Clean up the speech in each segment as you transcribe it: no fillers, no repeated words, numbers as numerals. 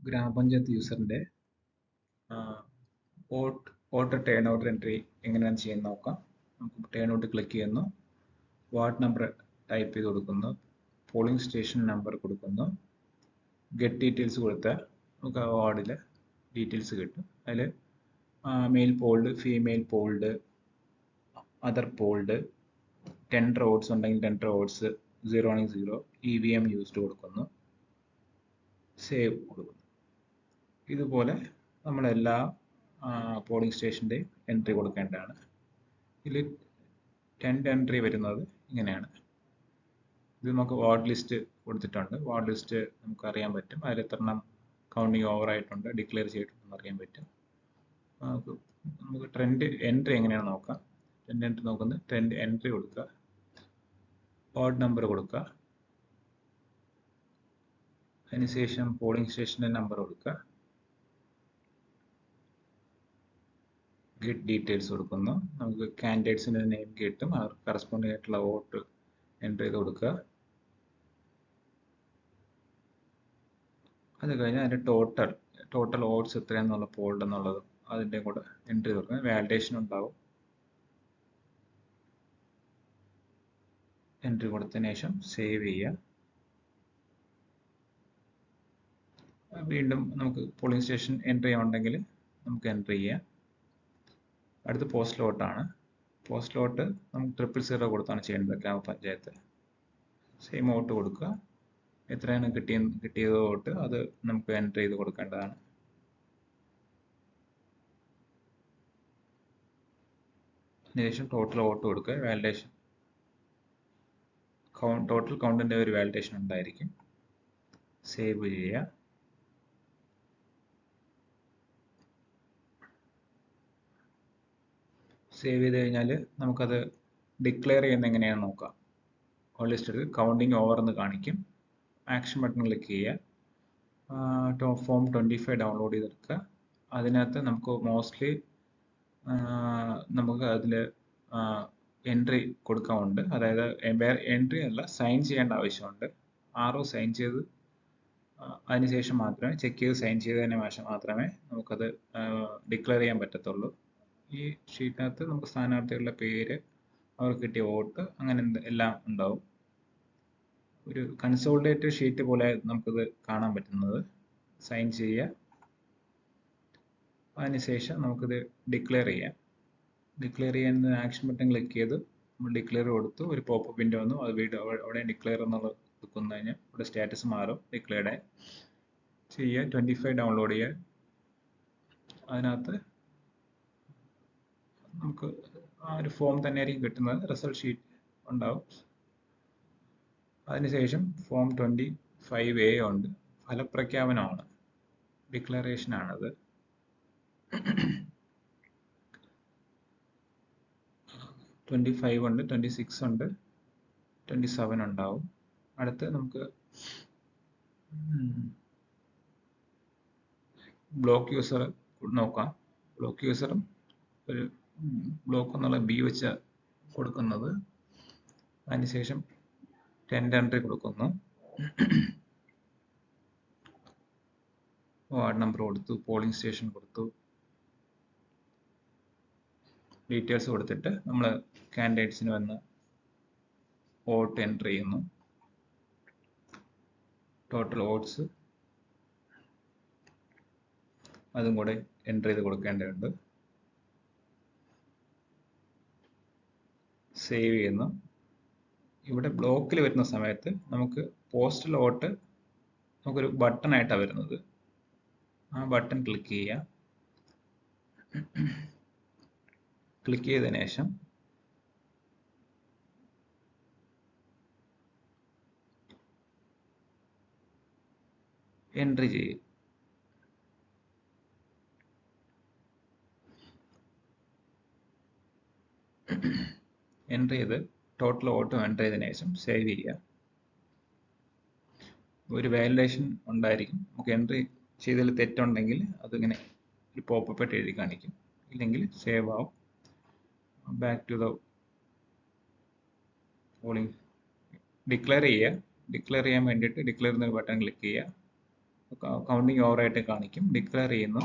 ഗ്രാമപഞ്ചായത്ത് യൂസറിൻ്റെ auto turn out entry എങ്ങനെയാണ് ചെയ്യുന്നത് നോക്കാം. നമുക്ക് ടേൺ ഔട്ട് ക്ലിക്ക് ചെയ്യുന്നു, വാർഡ് നമ്പർ ടൈപ്പ് ചെയ്ത് കൊടുക്കുന്നു, പോളിംഗ് സ്റ്റേഷൻ നമ്പർ കൊടുക്കുന്നു, ഗെറ്റ് ഡീറ്റെയിൽസ് കൊടുത്താൽ നമുക്ക് ആ വാർഡിലെ ഡീറ്റെയിൽസ് കിട്ടും. അതിൽ male polled, female polled, other polled, tender votes ഉണ്ടെങ്കിൽ ടെൻഡർ വോട്ട്സ്, 0 ആണെങ്കിൽ 0, EVM യൂസ്ഡ് കൊടുക്കുന്നു, സേവ് കൊടുക്കുന്നു. ഇതുപോലെ നമ്മളെല്ലാ പോളിംഗ് സ്റ്റേഷൻ്റെയും എൻട്രി കൊടുക്കേണ്ടതാണ്. ഇതിൽ 10 എൻട്രി വരുന്നത് ഇങ്ങനെയാണ്. ഇത് നമുക്ക് വാർഡ് ലിസ്റ്റ് കൊടുത്തിട്ടുണ്ട്. വാർഡ് ലിസ്റ്റ് നമുക്ക് അറിയാൻ പറ്റും. അതിൽ എത്രണ്ണം കൗണ്ടിങ് ഓവർ ആയിട്ടുണ്ട്, ഡിക്ലെയർ ചെയ്തിട്ടുണ്ടെന്ന് അറിയാൻ പറ്റും. നമുക്ക് ട്രെൻഡ് എൻട്രി എങ്ങനെയാണെന്ന് നോക്കാം. ട്രെൻഡ് എൻട്രി നോക്കുന്നത് ട്രെൻഡ് എൻട്രി കൊടുക്കുക, വാർഡ് നമ്പർ കൊടുക്കുക, അതിനുശേഷം പോളിംഗ് സ്റ്റേഷൻ്റെ നമ്പർ കൊടുക്കുക, ഗെറ്റ് ഡീറ്റെയിൽസ് കൊടുക്കുന്നു. നമുക്ക് കാൻഡിഡേറ്റ്സിൻ്റെ നെയിം കിട്ടും, അവർ കറസ്പോണ്ടിങ് ആയിട്ടുള്ള വോട്ട് എൻ്റർ ചെയ്ത് കൊടുക്കുക. അത് കഴിഞ്ഞാൽ അതിൻ്റെ ടോട്ടൽ വോട്ട്സ് എത്രയാണെന്നുള്ള പോൾഡ് എന്നുള്ളത് അതിൻ്റെ കൂടെ എൻ്റർ ചെയ്ത് കൊടുക്കുക. വാലിഡേഷൻ ഉണ്ടാവും. എൻട്രി കൊടുത്തതിന് ശേഷം സേവ് ചെയ്യുക. വീണ്ടും നമുക്ക് പോളിംഗ് സ്റ്റേഷൻ എൻ്റർ ചെയ്യാനുണ്ടെങ്കിൽ നമുക്ക് എൻ്റർ ചെയ്യാം. അടുത്ത പോസ്റ്റൽ വോട്ടാണ്. പോസ്റ്റൽ വോട്ട് നമുക്ക് 000 കൊടുത്താണ് ചെയ്യേണ്ടത്. ഗ്രാമപഞ്ചായത്ത് സെയിം വോട്ട് കൊടുക്കുക. എത്രയാണ് കിട്ടിയത് വോട്ട് അത് നമുക്ക് എൻ്റർ ചെയ്ത് കൊടുക്കേണ്ടതാണ്. അതിനുശേഷം ടോട്ടൽ വോട്ട് കൊടുക്കുക. വാലിഡേഷൻ ടോട്ടൽ കൗണ്ടിൻ്റെ ഒരു വാലിഡേഷൻ ഉണ്ടായിരിക്കും. സേവ് ചെയ്യുക. സേവ് ചെയ്ത് കഴിഞ്ഞാൽ നമുക്കത് ഡിക്ലെയർ ചെയ്യുന്നത് എങ്ങനെയാണെന്ന് നോക്കാം. ലിസ്റ്റ് എടുത്ത് കൗണ്ടിങ് ഓവർ എന്ന് കാണിക്കും. ആക്ഷൻ ബട്ടൺ ക്ലിക്ക് ചെയ്യുക. ഫോം 25 ഡൗൺലോഡ് ചെയ്തെടുക്കുക. അതിനകത്ത് നമുക്ക് മോസ്റ്റ്ലി നമുക്ക് അതിൽ എൻട്രി കൊടുക്കാറുണ്ട്. അതായത് എൻട്രി അല്ല, സൈൻ ചെയ്യേണ്ട ആവശ്യമുണ്ട്. ആരോ സൈൻ ചെയ്ത് അതിനുശേഷം മാത്രമേ ചെക്ക് ചെയ്ത് സൈൻ ചെയ്തതിന് ശേഷം മാത്രമേ നമുക്കത് ഡിക്ലെയർ ചെയ്യാൻ പറ്റത്തുള്ളൂ. ഈ ഷീറ്റിനകത്ത് നമുക്ക് സ്ഥാനാർത്ഥികളുടെ പേര്, അവർക്ക് കിട്ടിയ വോട്ട്, അങ്ങനെ എല്ലാം ഉണ്ടാവും. ഒരു കൺസോളിഡേറ്റഡ് ഷീറ്റ് പോലെ നമുക്കിത് കാണാൻ പറ്റുന്നത്. സൈൻ ചെയ്യുക. അതിനുശേഷം നമുക്കിത് ഡിക്ലെയർ ചെയ്യാം. ഡിക്ലെയർ ചെയ്യാൻ ആക്ഷൻ ബട്ടൺ ക്ലിക്ക് ചെയ്ത് നമ്മൾ ഡിക്ലെയർ കൊടുത്തു. ഒരു പോപ്പ് വിൻഡോ വന്നു. അത് വീണ്ടും അവിടെ ഡിക്ലെയർ എന്നുള്ളത് കൊടുക്കുന്നു കഴിഞ്ഞാൽ ഇവിടെ സ്റ്റാറ്റസ് മാറും. ഡിക്ലെയർഡ് ചെയ്യുക. 25 ഡൗൺലോഡ് ചെയ്യുക. അതിനകത്ത് നമുക്ക് ആ ഒരു ഫോം തന്നെയായിരിക്കും കിട്ടുന്നത്. റിസൾട്ട് ഷീറ്റ് ഉണ്ടാവും. അതിനുശേഷം ഫോം 25A ഉണ്ട്. ഫലപ്രഖ്യാപനമാണ്, ഡിക്ലറേഷൻ ആണത്. 25 ഉണ്ട്, 26 ഉണ്ട്, 27 ഉണ്ടാവും. അടുത്ത് നമുക്ക് ബ്ലോക്ക് യൂസർ നോക്കാം. ബ്ലോക്ക് യൂസറും ഒരു ബ്ലോക്ക് എന്നുള്ള B വെച്ച് കൊടുക്കുന്നത്. അതിനുശേഷം 10 എൻട്രി കൊടുക്കുന്നു. വാർഡ് നമ്പർ കൊടുത്തു, പോളിംഗ് സ്റ്റേഷൻ കൊടുത്തു, ഡീറ്റെയിൽസ് കൊടുത്തിട്ട് നമ്മൾ കാൻഡിഡേറ്റ്സിന് വന്ന് വോട്ട് എൻ്റർ ചെയ്യുന്നു. ടോട്ടൽ വോട്ട്സ് അതും കൂടെ എൻ്റർ ചെയ്ത് കൊടുക്കേണ്ടതുണ്ട്. സേവ് ചെയ്യുന്നു. ഇവിടെ ബ്ലോക്കിൽ വരുന്ന സമയത്ത് നമുക്ക് പോസ്റ്റൽ വോട്ട് നമുക്കൊരു ബട്ടൺ ആയിട്ടാണ് വരുന്നത്. ആ ബട്ടൺ ക്ലിക്ക് ചെയ്യുക. ക്ലിക്ക് ചെയ്തതിന് ശേഷം എൻട്രി ചെയ്യുക. എൻട്രി ചെയ്ത് ടോട്ടൽ വോട്ടും എൻട്രി ചെയ്തതിനു ശേഷം സേവ് ചെയ്യുക. ഒരു വാലിഡേഷൻ ഉണ്ടായിരിക്കും. നമുക്ക് എൻട്രി ചെയ്തതിൽ തെറ്റുണ്ടെങ്കിൽ അതിങ്ങനെ ഒരു പോപ്പപ്പ് ആയിട്ട് എഴുതി കാണിക്കും. ഇല്ലെങ്കിൽ സേവ് ആവും. Back to the polling. Declare ചെയ്യുക. ഡിക്ലെയർ ചെയ്യാൻ വേണ്ടിയിട്ട് ഡിക്ലെയർ എന്ന ബട്ടൺ ക്ലിക്ക് ചെയ്യുക. കൗണ്ടിങ് ഓവറായിട്ട് കാണിക്കും. ഡിക്ലെയർ ചെയ്യുന്നു.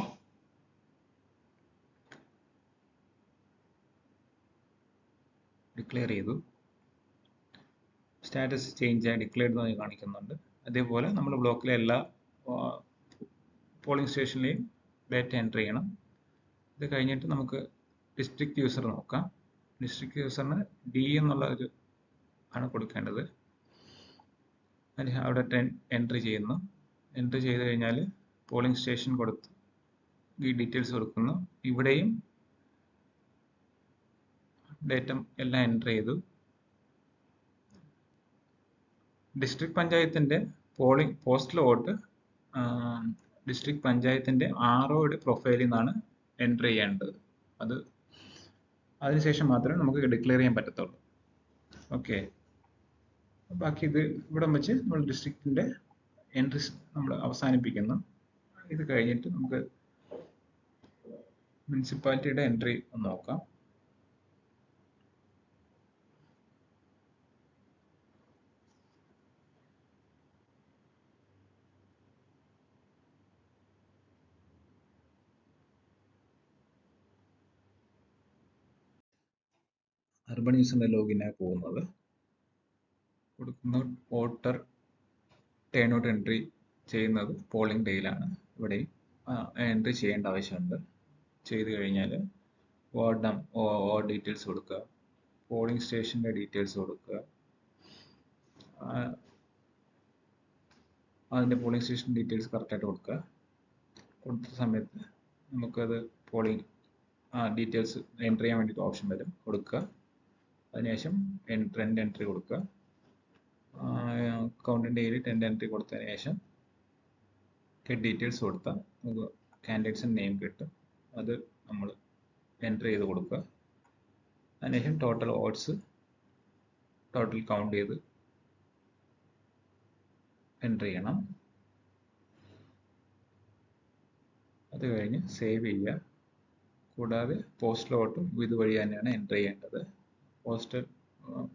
ഡിക്ലെയർ ചെയ്തു. സ്റ്റാറ്റസ് ചേഞ്ച് ആയി ഡിക്ലെയർഡ് എന്ന് കാണിക്കുന്നുണ്ട്. അതേപോലെ നമ്മൾ ബ്ലോക്കിലെ എല്ലാ പോളിംഗ് സ്റ്റേഷനിലെയും ഡേറ്റ എൻ്റർ ചെയ്യണം. ഇത് കഴിഞ്ഞിട്ട് നമുക്ക് ഡിസ്ട്രിക്ട് യൂസർ നോക്കാം. ഡിസ്ട്രിക്ട് യൂസറിന് ഡി എന്നുള്ള ഒരു ആണ് കൊടുക്കേണ്ടത്. അവിടെ 10 എൻട്രി ചെയ്യുന്നു. എൻട്രി ചെയ്ത് കഴിഞ്ഞാൽ പോളിംഗ് സ്റ്റേഷൻ കൊടുത്ത് ഈ ഡീറ്റെയിൽസ് കൊടുക്കുന്നു. ഇവിടെയും ഡേറ്റ എല്ലാം എൻറ്റർ ചെയ്തു. ഡിസ്ട്രിക്ട് പഞ്ചായത്തിന്റെ പോസ്റ്റൽ വോട്ട് ഡിസ്ട്രിക്ട് പഞ്ചായത്തിന്റെ ആർഒയുടെ പ്രൊഫൈലിൽ നിന്നാണ് എൻറ്റർ ചെയ്യേണ്ടത്. അതിനുശേഷം മാത്രമേ നമുക്ക് ഡിക്ലെയർ ചെയ്യാൻ പറ്റത്തുള്ളൂ. ഓക്കെ, ബാക്കി ഇത് ഇവിടെ വെച്ച് നമ്മൾ ഡിസ്ട്രിക്റ്റിന്റെ എൻട്രീസ് നമ്മൾ അവസാനിപ്പിക്കുന്നു. ഇത് കഴിഞ്ഞിട്ട് നമുക്ക് മുനിസിപ്പാലിറ്റിയുടെ എൻട്രി ഒന്ന് നോക്കാം. അർബൻ യൂസറിന്റെ ലോഗിനായി പോകുന്നത്. കൊടുക്കുന്ന വോട്ടർ ടേൺ ഔട്ട് എൻട്രി ചെയ്യുന്നത് പോളിംഗ് ഡേയിലാണ്. ഇവിടെ എൻട്രി ചെയ്യേണ്ട ആവശ്യമുണ്ട്. ചെയ്ത് കഴിഞ്ഞാൽ വാർഡ് ഡീറ്റെയിൽസ് കൊടുക്കുക, പോളിംഗ് സ്റ്റേഷന്റെ ഡീറ്റെയിൽസ് കൊടുക്കുക. അതിന്റെ പോളിംഗ് സ്റ്റേഷൻ ഡീറ്റെയിൽസ് കറക്റ്റായിട്ട് കൊടുക്കുക. കൊടുത്ത സമയത്ത് നമുക്കത് പോളിംഗ് ഡീറ്റെയിൽസ് എൻ്റർ ചെയ്യാൻ വേണ്ടിയിട്ട് ഓപ്ഷൻ വരും, കൊടുക്കുക. അതിനുശേഷം ടെൻഡ് എൻട്രി കൊടുക്കുക. കൗണ്ടിൻ്റെ ഏരിയ 10 എൻട്രി കൊടുത്തതിന് ശേഷം ഗെറ്റ് ഡീറ്റെയിൽസ് കൊടുത്താൽ നമുക്ക് കാൻഡിഡേറ്റ്സിൻ്റെ നെയിം കിട്ടും. അത് നമ്മൾ എൻട്രി ചെയ്ത് കൊടുക്കുക. അതിനുശേഷം ടോട്ടൽ കൗണ്ട് ചെയ്ത് എൻട്രി ചെയ്യണം. അത് കഴിഞ്ഞ് സേവ് ചെയ്യുക. കൂടാതെ പോസ്റ്റൽ വോട്ടും ഇതുവഴി തന്നെയാണ് എൻട്രി ചെയ്യേണ്ടത്.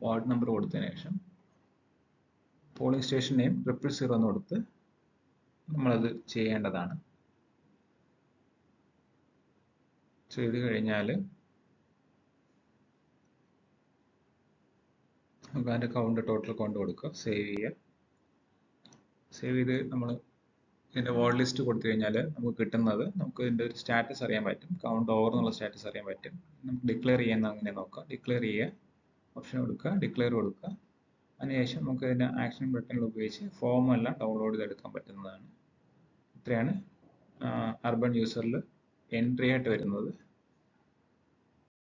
വാർഡ് നമ്പർ കൊടുത്തതിന് ശേഷം പോളിംഗ് സ്റ്റേഷൻ നെയിം 000 എന്ന് കൊടുത്ത് നമ്മളത് ചെയ്യേണ്ടതാണ്. ചെയ്ത് കഴിഞ്ഞാൽ നമുക്ക് അതിൻ്റെ ടോട്ടൽ കൗണ്ട് കൊടുക്കുക. സേവ് ചെയ്യുക. സേവ് ചെയ്ത് നമ്മൾ ഇതിൻ്റെ വാർഡ് ലിസ്റ്റ് കൊടുത്തു കഴിഞ്ഞാൽ നമുക്ക് കിട്ടുന്നത്, നമുക്ക് ഇതിൻ്റെ ഒരു സ്റ്റാറ്റസ് അറിയാൻ പറ്റും. കൗണ്ട് ഓവർ എന്നുള്ള സ്റ്റാറ്റസ് അറിയാൻ പറ്റും. നമുക്ക് ഡിക്ലെയർ ചെയ്യുന്ന അങ്ങനെ നോക്കാം. ഡിക്ലെയർ ചെയ്യുക, ഓപ്ഷൻ കൊടുക്കുക, ഡിക്ലെയർ കൊടുക്കുക. അതിനുശേഷം നമുക്ക് ഇതിൻ്റെ ആക്ഷൻ ബട്ടണിൽ ഉപയോഗിച്ച് ഫോം എല്ലാം ഡൗൺലോഡ് ചെയ്തെടുക്കാൻ പറ്റുന്നതാണ്. ഇത്രയാണ് അർബൻ യൂസറിൽ എൻട്രി ആയിട്ട് വരുന്നത്.